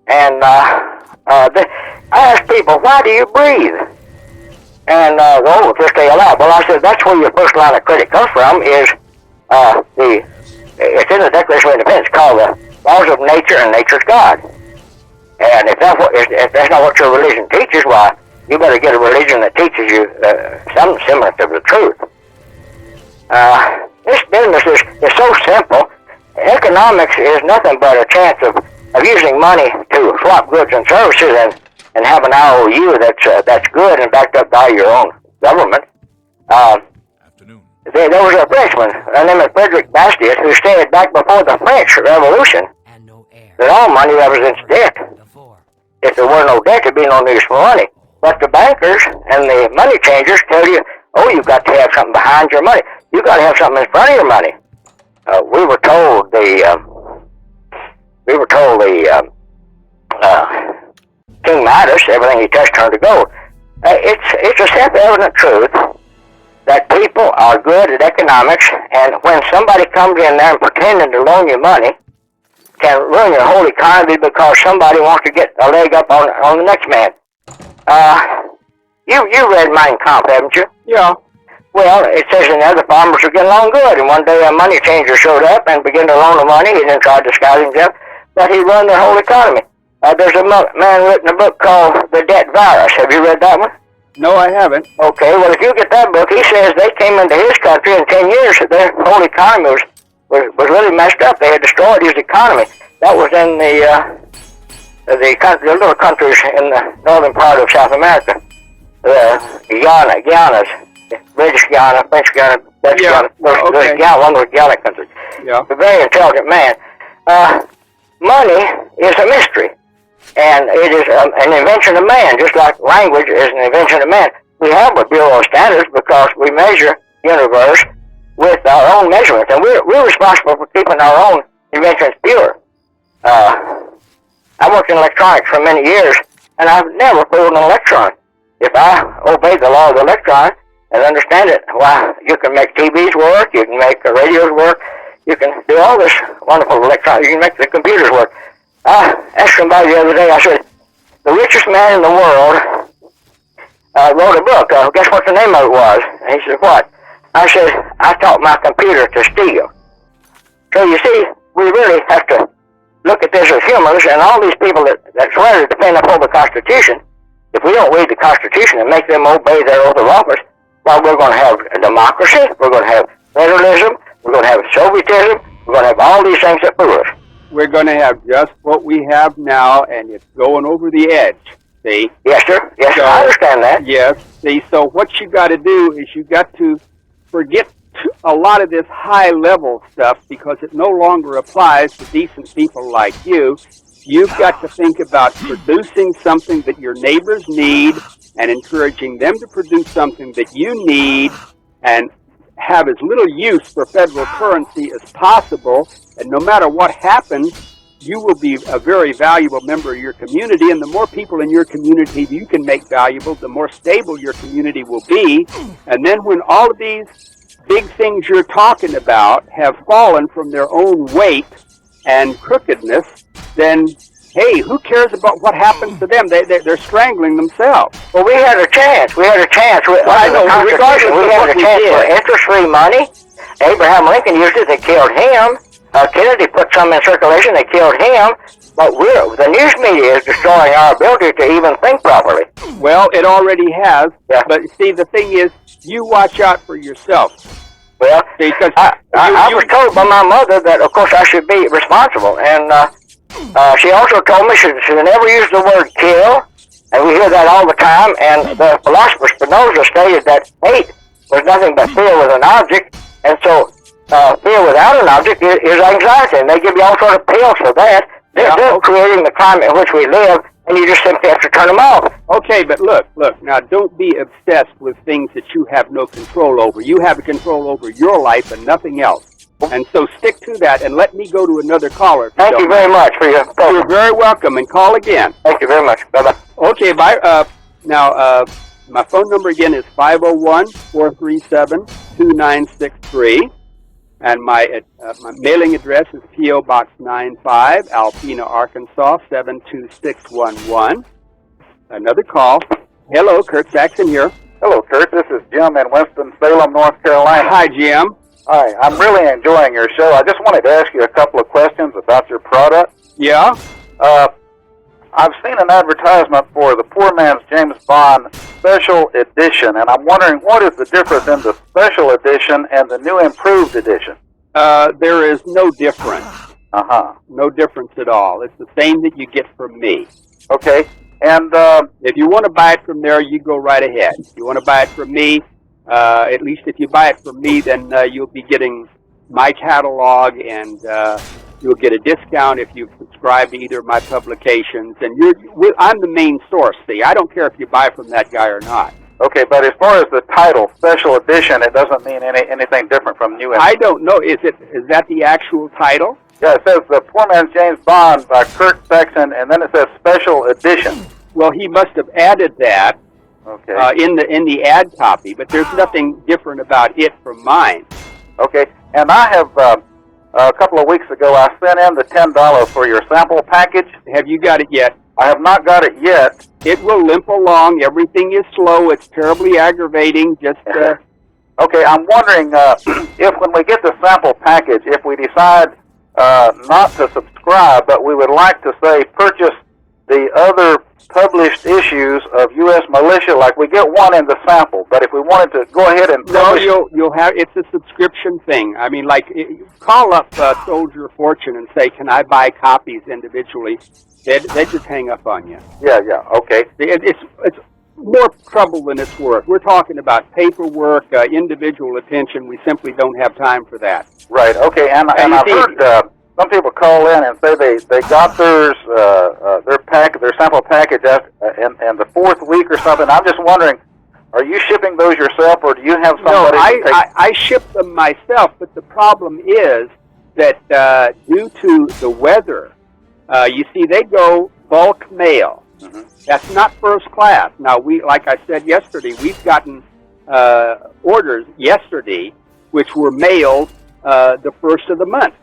And I ask people, why do you breathe? And, just stay alive. Well, I said, that's where your first line of credit comes from, is it's in the Declaration of Independence, called the laws of nature and nature's God. And if that's not what your religion teaches, why, you better get a religion that teaches you some semblance of the truth. This business is so simple. Economics is nothing but a chance of using money to swap goods and services and have an IOU that's good and backed up by your own government. There was a Frenchman named Frederick Bastiat who said back before the French Revolution that all money represents debt. If there were no debt, there'd be no use for money. But the bankers and the money changers tell you, oh, you've got to have something behind your money. You've got to have something in front of your money. We were told King Midas, everything he touched turned to gold. It's a self-evident truth that people are good at economics, and when somebody comes in there and pretending to loan you money, can ruin your whole economy because somebody wants to get a leg up on the next man. You read Mein Kampf, haven't you? Yeah. Well, it says in there the farmers were getting along good, and one day a money changer showed up and began to loan the money. He didn't try to disguise himself, but he ruined their whole economy. There's a man written a book called The Debt Virus. Have you read that one? No, I haven't. Okay, well, if you get that book, he says they came into his country in 10 years. Their whole economy was really messed up. They had destroyed his economy. That was in the little countries in the northern part of South America. Guiana's, British Guiana, French Guiana, Dutch Guiana. Okay. One was Guiana country. Yeah. A very intelligent man. Money is a mystery. And it is an invention of man, just like language is an invention of man. We have a Bureau of Standards because we measure the universe with our own measurements, and we're responsible for keeping our own inventions pure. I worked in electronics for many years, and I've never fooled an electron. If I obey the law of the electron and understand it, why, you can make TVs work, you can make radios work, you can do all this wonderful electronics, you can make the computers work. I asked somebody the other day, I said, the richest man in the world wrote a book. Guess what the name of it was? And he said, what? I said, I taught my computer to steal. So you see, we really have to look at this as humorous, and all these people that swear to defend uphold the Constitution, if we don't read the Constitution and make them obey their oath of office, well, we're going to have a democracy, we're going to have federalism, we're going to have Sovietism, we're going to have all these things that fool us. We're going to have just what we have now, and it's going over the edge, see? Yes, sir. Yes, so, I understand that. Yes. See, so what you got to do is you got to forget a lot of this high-level stuff because it no longer applies to decent people like you, You've got to think about producing something that your neighbors need and encouraging them to produce something that you need and have as little use for federal currency as possible. And no matter what happens, you will be a very valuable member of your community. And the more people in your community you can make valuable, the more stable your community will be. And then when all of these big things you're talking about have fallen from their own weight and crookedness, then, hey, who cares about what happens to them? They're strangling themselves. Well, we had a chance. We had a chance. I know, regardless we of had what a we chance did. for interest-free money. Abraham Lincoln used it. They killed him. Kennedy put some in circulation. They killed him. But the news media is destroying our ability to even think properly. Well, it already has. Yeah. But see, the thing is, you watch out for yourself. Well, Because I was told by my mother that, of course, I should be responsible. And she also told me she never use the word kill. And we hear that all the time. And the philosopher Spinoza stated that hate was nothing but fear with an object. And so fear without an object is anxiety. And they give you all sort of pills for that. They're creating the climate in which we live. And you just simply have to turn them off. Okay, but look, now don't be obsessed with things that you have no control over. You have control over your life and nothing else. And so stick to that and let me go to another caller. Thank you very much for your program. You're very welcome, and call again. Thank you very much. Bye-bye. Okay, bye. Now, my phone number again is 501-437-2963. And my mailing address is P.O. Box 95, Alpena, Arkansas, 72611. Another call. Hello, Kurt Saxon here. Hello, Kurt. This is Jim in Winston-Salem, North Carolina. Hi, Jim. Hi. I'm really enjoying your show. I just wanted to ask you a couple of questions about your product. Yeah? I've seen an advertisement for the Poor Man's James Bond Special Edition, and I'm wondering what is the difference in the Special Edition and the new Improved Edition? There is no difference. Uh-huh. No difference at all. It's the same that you get from me. Okay. And if you want to buy it from there, you go right ahead. If you want to buy it from me, at least if you buy it from me, then you'll be getting my catalog, and you'll get a discount if you subscribe to either of my publications. And I'm the main source. See, I don't care if you buy from that guy or not. okay, but as far as the title, Special Edition, it doesn't mean anything different from new. I don't know. Is that the actual title? Yeah, it says The Poor Man's James Bond by Kurt Saxon, and then it says Special Edition. Well, he must have added that Okay. in the ad copy, but there's nothing different about it from mine. Okay, and I have, a couple of weeks ago, I sent in the $10 for your sample package. Have you got it yet? I have not got it yet. It will limp along. Everything is slow. It's terribly aggravating. Just Okay, I'm wondering if when we get the sample package, if we decide not to subscribe, but we would like to, say, purchase the other published issues of U.S. Militia, like we get one in the sample, but if we wanted to go ahead and publish... No, you'll have, it's a subscription thing. I mean, like, call up Soldier of Fortune and say, can I buy copies individually? They just hang up on you. Yeah, okay. It's more trouble than it's worth. We're talking about paperwork, individual attention. We simply don't have time for that. Right, okay, and I've heard some people call in and say they got theirs, their sample package and the fourth week or something. I'm just wondering, are you shipping those yourself, or do you have somebody? No, I ship them myself, but the problem is that due to the weather, you see, they go bulk mail. Mm-hmm. That's not first class. Now, like I said yesterday, we've gotten orders yesterday which were mailed the first of the month,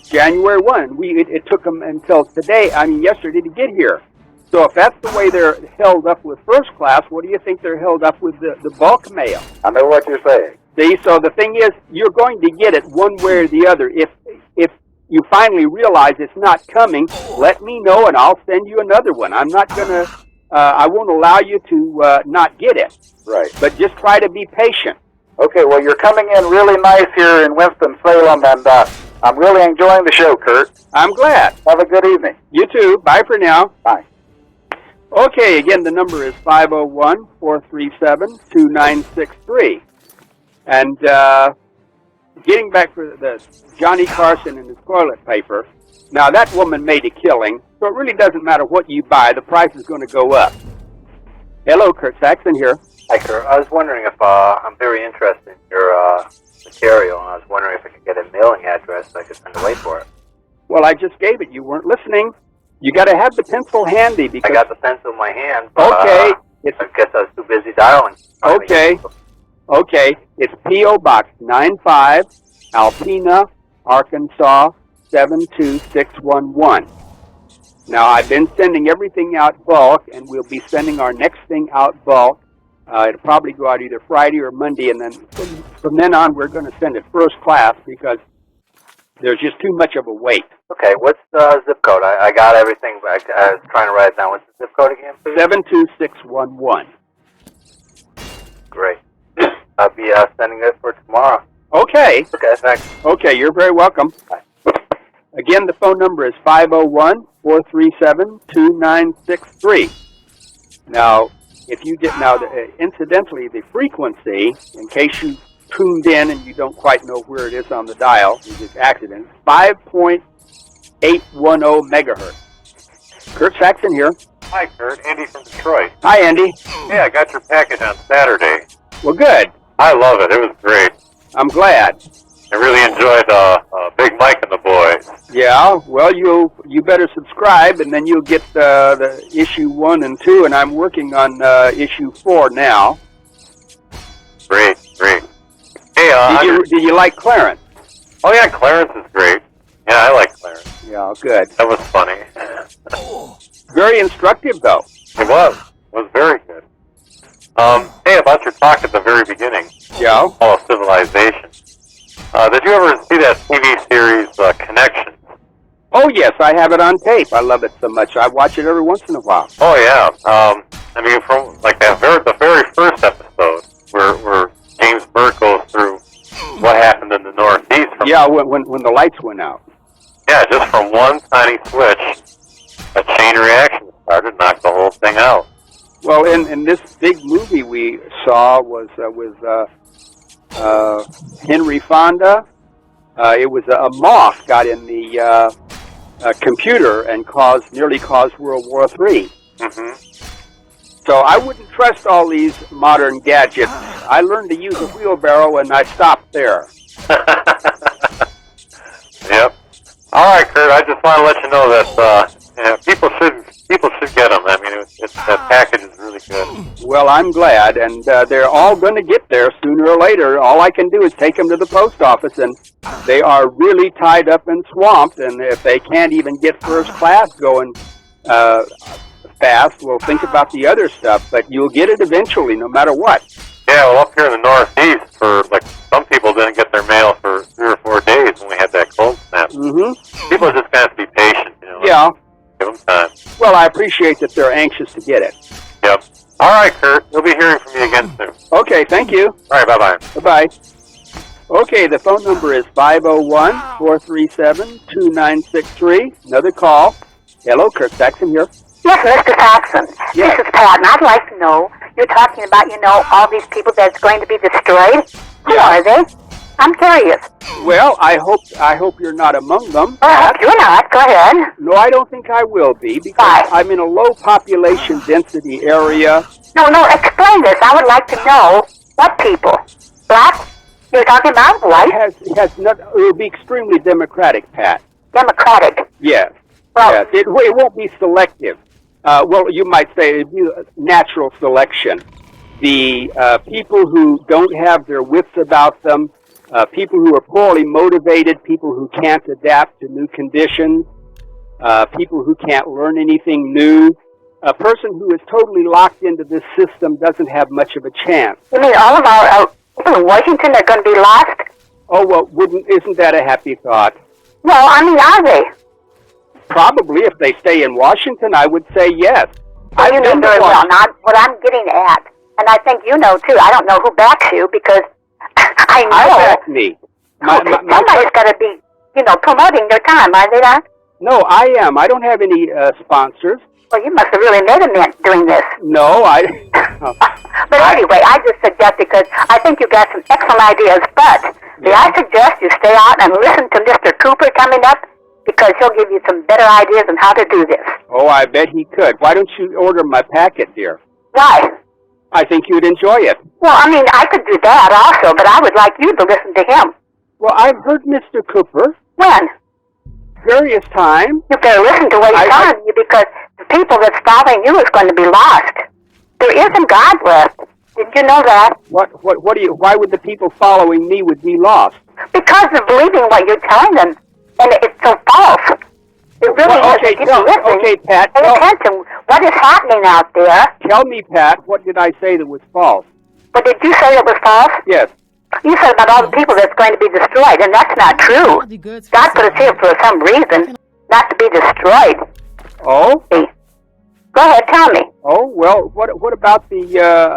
January 1. It took them until yesterday to get here. So if that's the way they're held up with first class, what do you think they're held up with the bulk mail? I know what you're saying. See, so the thing is, you're going to get it one way or the other. If you finally realize it's not coming, let me know and I'll send you another one. I'm not going to, I won't allow you to not get it. Right. But just try to be patient. Okay, well, you're coming in really nice here in Winston-Salem, and I'm really enjoying the show, Kurt. I'm glad. Have a good evening. You too. Bye for now. Bye. Okay, again, the number is 501-437-2963. And getting back for the Johnny Carson and his toilet paper. Now, that woman made a killing, so it really doesn't matter what you buy. The price is going to go up. Hello, Kurt Saxon here. Hi, Kurt. I was wondering if I'm very interested in your material, and I was wondering if I could get a mailing address so I could send away for it. Well, I just gave it. You weren't listening. You got to have the pencil handy because. I got the pencil in my hand. But, okay. I guess I was too busy dialing. Okay. Okay. It's P.O. Box 95, Alpena, Arkansas 72611. Now, I've been sending everything out bulk, and we'll be sending our next thing out bulk. It'll probably go out either Friday or Monday, and then from then on, we're going to send it first class because there's just too much of a wait. Okay, what's the zip code? I got everything, but I was trying to write it down. What's the zip code again, please? 72611. Great. I'll be sending it for tomorrow. Okay. Okay, thanks. Okay, you're very welcome. Bye. Again, the phone number is 501-437-2963. Now, if you get incidentally, the frequency, in case you tuned in and you don't quite know where it is on the dial, it's an accident, 5.810 megahertz. Kurt Saxon here. Hi, Kurt. Andy from Detroit. Hi, Andy. Hey, I got your package on Saturday. Well, good. I love it. It was great. I'm glad. I really enjoyed Big Mike and the boys. Yeah, well, you better subscribe, and then you'll get the issue 1 and 2, and I'm working on issue 4 now. Great. Hey, did you like Clarence? Oh yeah, Clarence is great. Yeah, I like Clarence. Yeah, good. That was funny. Very instructive, though. It was. It was very good. Hey, about your talk at the very beginning. Yeah. All of civilization. Did you ever see that TV series, Connection? Oh, yes, I have it on tape. I love it so much. I watch it every once in a while. Oh, yeah. I mean, from like the very first episode, where James Burt goes through what happened in the Northeast. Yeah, when the lights went out. Yeah, just from one tiny switch, a chain reaction started, knocked the whole thing out. Well, in this big movie we saw was with Henry Fonda. It was a moth got in the computer and nearly caused World War III. Mm-hmm. So I wouldn't trust all these modern gadgets. I learned to use a wheelbarrow and I stopped there. Yep. All right, Kurt. I just want to let you know that people should get them. I mean, that package is really good. Well, I'm glad, and they're all going to get there sooner or later. All I can do is take them to the post office, and they are really tied up and swamped. And if they can't even get first class going fast, well, think about the other stuff. But you'll get it eventually, no matter what. Yeah, well, up here in the Northeast, some people didn't get their mail for 3 or 4 days when we had that cold snap. Mm-hmm. People just have to be patient, you know. Yeah. Give them time. Well, I appreciate that they're anxious to get it. Yep. All right, Kurt. You'll be hearing from me again soon. Okay, thank you. All right, bye-bye. Bye-bye. Okay, the phone number is 501-437-2963. Another call. Hello, Kurt Saxon here. Yes, Mr. Saxon. Yes. This is Pat, and I'd like to know, you're talking about, all these people that's going to be destroyed? Who are they? I'm curious. Well, I hope you're not among them. I hope you're not. Go ahead. No, I don't think I will be, because Why? I'm in a low population density area. No, explain this. I would like to know what people. Black? You're talking about white? It will be extremely democratic, Pat. Democratic. Yes. Well, Yes. It won't be selective. Well, you might say it'd be natural selection. The people who don't have their wits about them, people who are poorly motivated, people who can't adapt to new conditions, people who can't learn anything new. A person who is totally locked into this system doesn't have much of a chance. you mean all of our people in Washington are going to be lost? Oh, well, isn't that a happy thought? No, I mean, are they? Probably, if they stay in Washington, I would say yes. Well, you know very well. Now, what I'm getting at, and I think you know too, I don't know who backs you because I know. I back me. Somebody's got to be, promoting their time, are they not? No, I am. I don't have any sponsors. Well, you must have really made a mint doing this. No, But anyway, I just suggest because I think you've got some excellent ideas, but See, I suggest you stay on and listen to Mr. Cooper coming up, because he'll give you some better ideas on how to do this. Oh, I bet he could. Why don't you order my packet, dear? Why? I think you'd enjoy it. Well, I mean, I could do that also, but I would like you to listen to him. Well, I've heard Mr. Cooper. When? Various times. You better listen to what he's telling you, because the people that's following you is going to be lost. There isn't God left. Did you know that? What do you? Why would the people following me would be lost? Because they're believing what you're telling them, and it's so false. It really is. Okay, Pat. Pay attention. What is happening out there? Tell me, Pat, what did I say that was false? But did you say it was false? Yes. You said about all the people that's going to be destroyed, and that's not true. God put us here for some reason, not to be destroyed. Oh? See? Go ahead, tell me. Oh, well, what about the...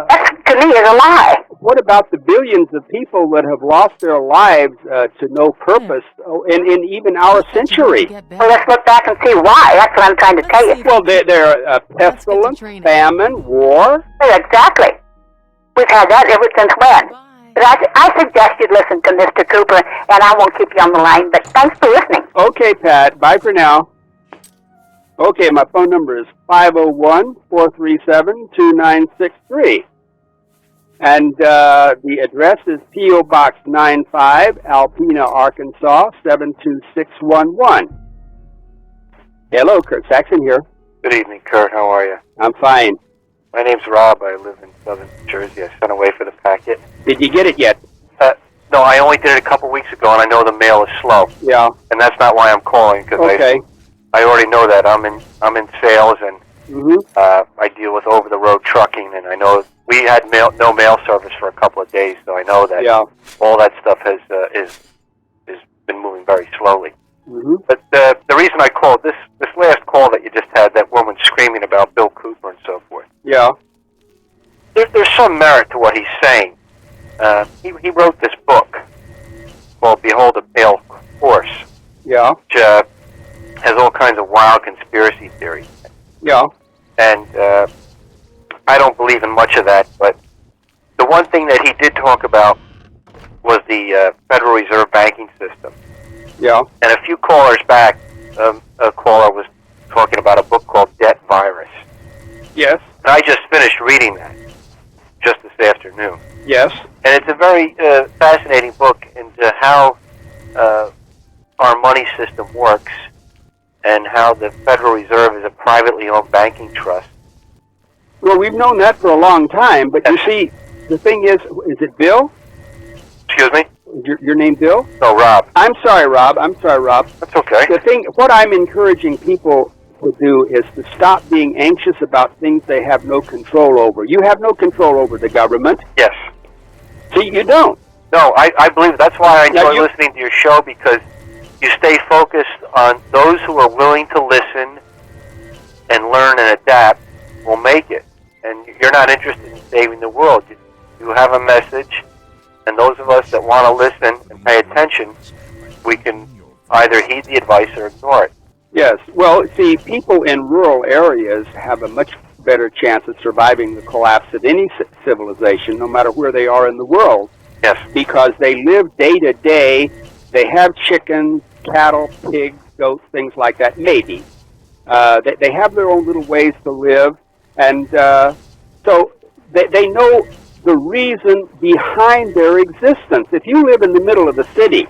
That, to me, is a lie. What about the billions of people that have lost their lives to no purpose in even our century? Well, let's look back and see why. That's what I'm trying to tell you. Well, they're pestilence, famine, war. Exactly. We've had that ever since when? But I suggest you listen to Mr. Cooper, and I won't keep you on the line, but thanks for listening. Okay, Pat. Bye for now. Okay, my phone number is 501-437-2963. And the address is P.O. Box 95, Alpena, Arkansas, 72611. Hello, Kurt Saxon here. Good evening, Kurt. How are you? I'm fine. My name's Rob. I live in southern New Jersey. I sent away for the packet. Did you get it yet? No, I only did it a couple weeks ago, and I know the mail is slow. Yeah. And that's not why I'm calling, because I already know that. I'm in sales, and I deal with over-the-road trucking, and I know we had no mail service for a couple of days, so I know that all that stuff has been moving very slowly. But the reason I called, this last call that you just had, that woman screaming about Bill Cooper and so forth. Yeah. There's some merit to what he's saying. He wrote this book called Behold a Pale Horse. Yeah. Which has all kinds of wild conspiracy theories. Yeah. And I don't believe in much of that, but the one thing that he did talk about was the Federal Reserve banking system. Yeah. And a few callers back, a caller was talking about a book called Debt Virus. Yes. And I just finished reading that just this afternoon. Yes. And it's a very fascinating book into how our money system works and how the Federal Reserve is a privately owned banking trust. Well, we've known that for a long time, but you see, the thing is it Bill? Excuse me? Your name Bill? No, Rob. I'm sorry, Rob. That's okay. What I'm encouraging people to do is to stop being anxious about things they have no control over. You have no control over the government. Yes. See, you don't. No, I believe that's why I enjoy listening to your show, because you stay focused on those who are willing to listen and learn and adapt will make it. And you're not interested in saving the world. You have a message, and those of us that want to listen and pay attention, we can either heed the advice or ignore it. Yes. Well, see, people in rural areas have a much better chance of surviving the collapse of any civilization, no matter where they are in the world. Yes. Because they live day to day. They have chickens, cattle, pigs, goats, things like that, maybe. They have their own little ways to live, and so they know the reason behind their existence. If you live in the middle of the city,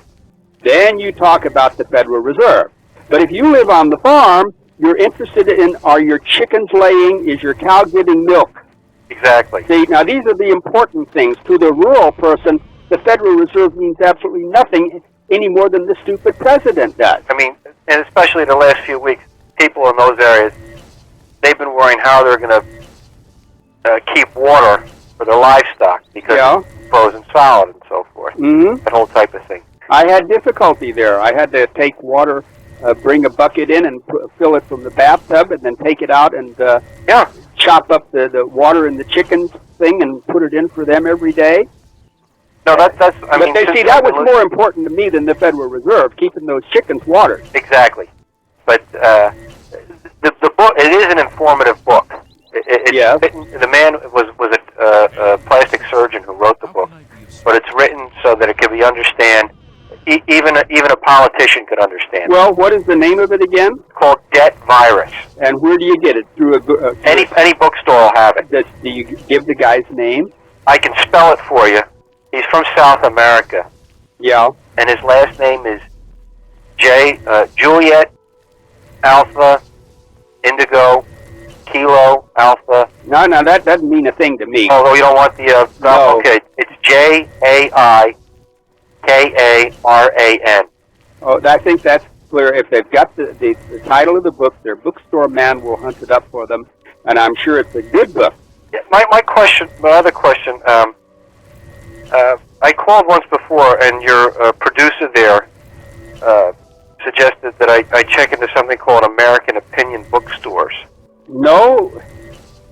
then you talk about the Federal Reserve. But if you live on the farm, you're interested in, are your chickens laying? Is your cow giving milk? Exactly. See, now these are the important things. To the rural person, the Federal Reserve means absolutely nothing any more than the stupid president does. I mean, and especially the last few weeks, people in those areas, they've been worrying how they're going to keep water for their livestock because it's frozen solid and so forth. That whole type of thing. I had difficulty there. I had to take water, bring a bucket in and fill it from the bathtub, and then take it out and chop up the water in the chicken thing and put it in for them every day. No, that's. I mean, they see, that was more important to me than the Federal Reserve, keeping those chickens watered. Exactly, but the book, it is an informative book. The man was a plastic surgeon surgeon who wrote the book, but it's written so that it can be understand. Even a politician could understand. Well, what is the name of it again? It's called Debt Virus. And where do you get it? Through any bookstore will have it. Do you give the guy's name? I can spell it for you. He's from South America. Yeah. And his last name is Juliet Alpha Indigo Kilo Alpha. No, that doesn't mean a thing to me. Oh, you don't want the no. Okay, it's JAIKARAN. Oh, I think that's clear. If they've got the title of the book, their bookstore man will hunt it up for them, and I'm sure it's a good book. Yeah, my other question. I called once before, and your producer there suggested that I check into something called American Opinion Bookstores. No.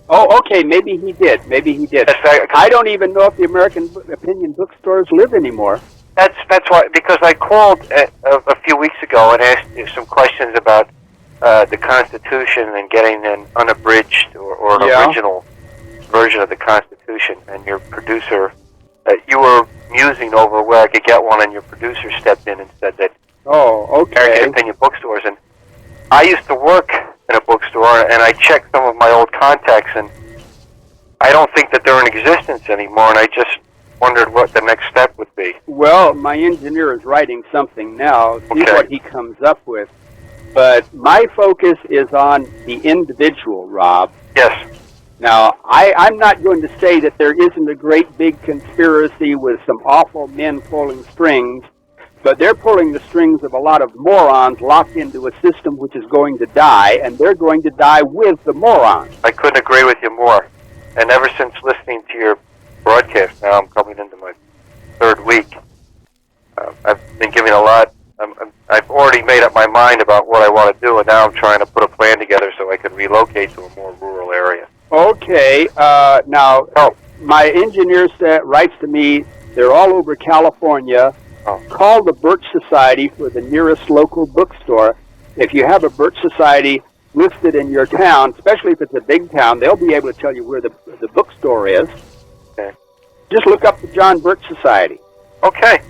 Oh, okay. Maybe he did. I don't even know if the American Opinion bookstores live anymore. That's why, because I called a few weeks ago and asked you some questions about the Constitution and getting an unabridged or an original version of the Constitution, and your producer, you were musing over where I could get one, and your producer stepped in and said that American Opinion bookstores, and I used to work in a bookstore, and I checked some of my old contacts, and I don't think that they're in existence anymore, and I just wondered what the next step would be. Well, my engineer is writing something now, see what he comes up with. But my focus is on the individual, Rob. Yes. Now, I'm not going to say that there isn't a great big conspiracy with some awful men pulling strings, but they're pulling the strings of a lot of morons locked into a system which is going to die, and they're going to die with the morons. I couldn't agree with you more. And ever since listening to your broadcast, now I'm coming into my third week, I've been giving a lot. I've already made up my mind about what I want to do, and now I'm trying to put a plan together so I can relocate to a more rural area. Okay. Now, my engineer writes to me, they're all over California. Call the Birch Society for the nearest local bookstore. If you have a Birch Society listed in your town, especially if it's a big town, they'll be able to tell you where the bookstore is. Okay. Just look up the John Birch Society. Okay.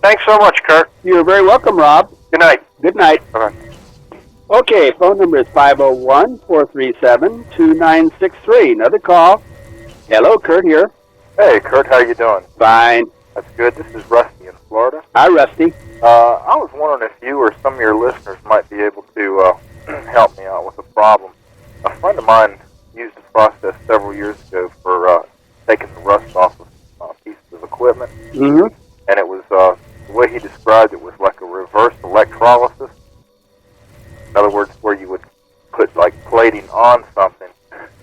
Thanks so much, Kurt. You're very welcome, Rob. Good night. Good night. Bye-bye. Okay, phone number is 501-437-2963. Another call. Hello, Kurt here. Hey, Kurt, how you doing? Fine. That's good. This is Rusty in Florida. Hi, Rusty. I was wondering if you or some of your listeners might be able to help me out with a problem. A friend of mine used a process several years ago for taking the rust off of pieces of equipment. Mm-hmm. And it was, the way he described it was like a reverse electrolysis. In other words, where you would put like plating on something,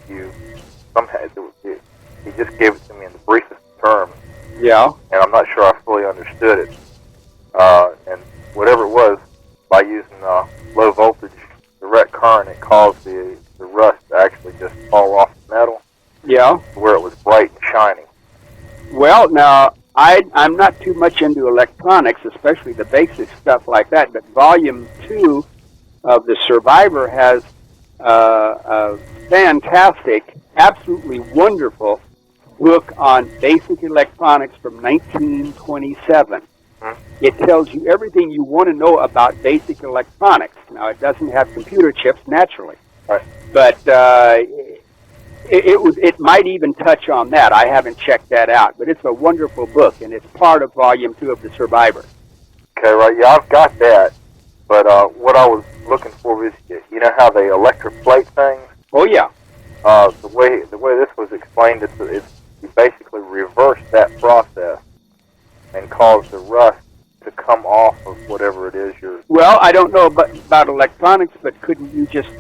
he just gave it to me in the briefest terms. Yeah. And I'm not sure I fully understood it. And whatever it was, by using low voltage direct current, it caused the rust to actually just fall off the metal. Yeah. Where it was bright and shiny. Well, now, I'm not too much into electronics, especially the basic stuff like that, but Volume 2 of The Survivor has a fantastic, absolutely wonderful book on basic electronics from 1927. It tells you everything you want to know about basic electronics. Now, it doesn't have computer chips, naturally. Right. But it might even touch on that. I haven't checked that out. But it's a wonderful book, and it's part of Volume 2 of The Survivor. Okay, right. Yeah, I've got that. But what I was looking for is, you know how they electroplate things? Oh, yeah. The way this was explained, it's you basically reverse that process and cause the rust to come off of whatever it is you're... Well, I don't know about electronics, but couldn't you just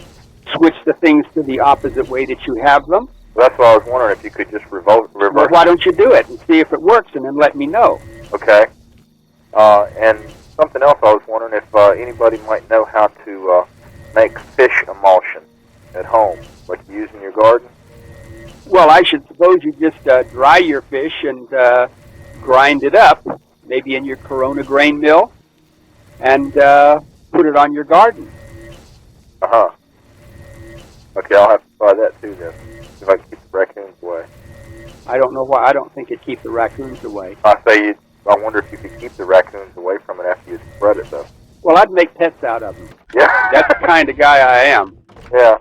switch the things to the opposite way that you have them? That's what I was wondering, if you could just reverse... Well, why don't you do it and see if it works, and then let me know. Okay. And something else I was wondering if anybody might know how to make fish emulsion at home, like you use in your garden. Well, I should suppose you just dry your fish and grind it up, maybe in your Corona grain mill, and put it on your garden. Uh-huh. Okay, I'll have to try that too then, if I can keep the raccoons away. I don't know why. I don't think it'd keep the raccoons away. I wonder if you could keep the raccoons away from it after you spread it, though. Well, I'd make pets out of them. Yeah. That's the kind of guy I am. Yeah.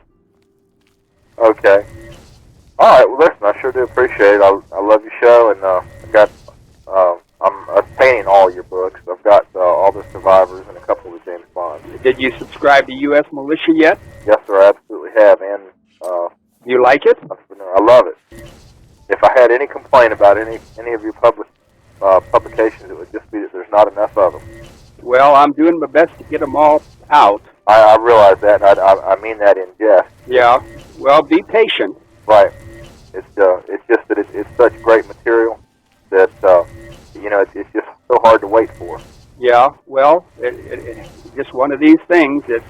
Okay. All right. Well, listen, I sure do appreciate it. I love your show, and I'm obtaining all your books. I've got all the Survivors and a couple of James Bonds. Did you subscribe to U.S. Militia yet? Yes, sir. I absolutely have, and do you like it? I love it. If I had any complaint about any of your publications, it would just be that there's not enough of them. Well, I'm doing my best to get them all out. I realize that, and I mean that in jest. Yeah. Well, be patient. Right. It's just that it's such great material that it's just so hard to wait for. Yeah. Well, it's just one of these things. It's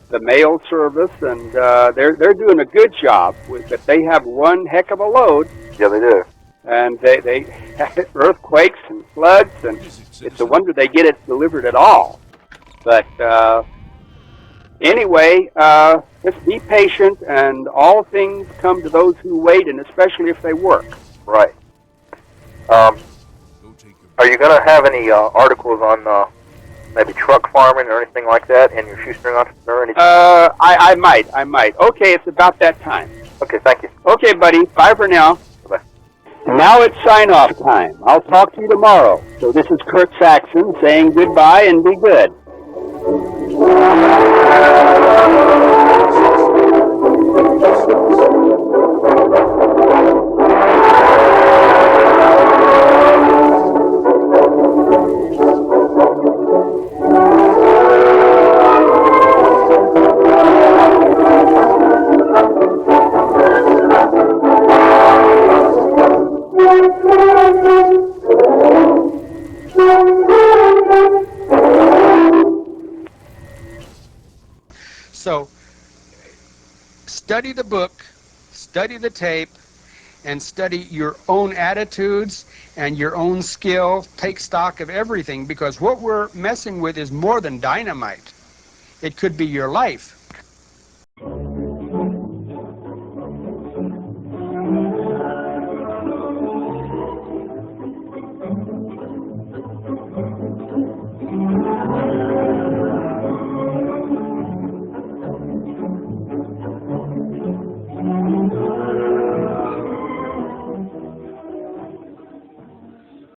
the mail service, and they're doing a good job but they have one heck of a load. Yeah, they do. And they have earthquakes and floods, and it's a wonder they get it delivered at all. But anyway, just be patient, and all things come to those who wait, and especially if they work. Right. Are you going to have any articles on maybe truck farming or anything like that in your Shoestring Entrepreneur? I might. Okay, it's about that time. Okay, thank you. Okay, buddy. Bye for now. Bye. Now it's sign-off time. I'll talk to you tomorrow. So this is Kurt Saxon saying goodbye and be good. So, study the book, study the tape, and study your own attitudes and your own skill. Take stock of everything, because what we're messing with is more than dynamite. It could be your life.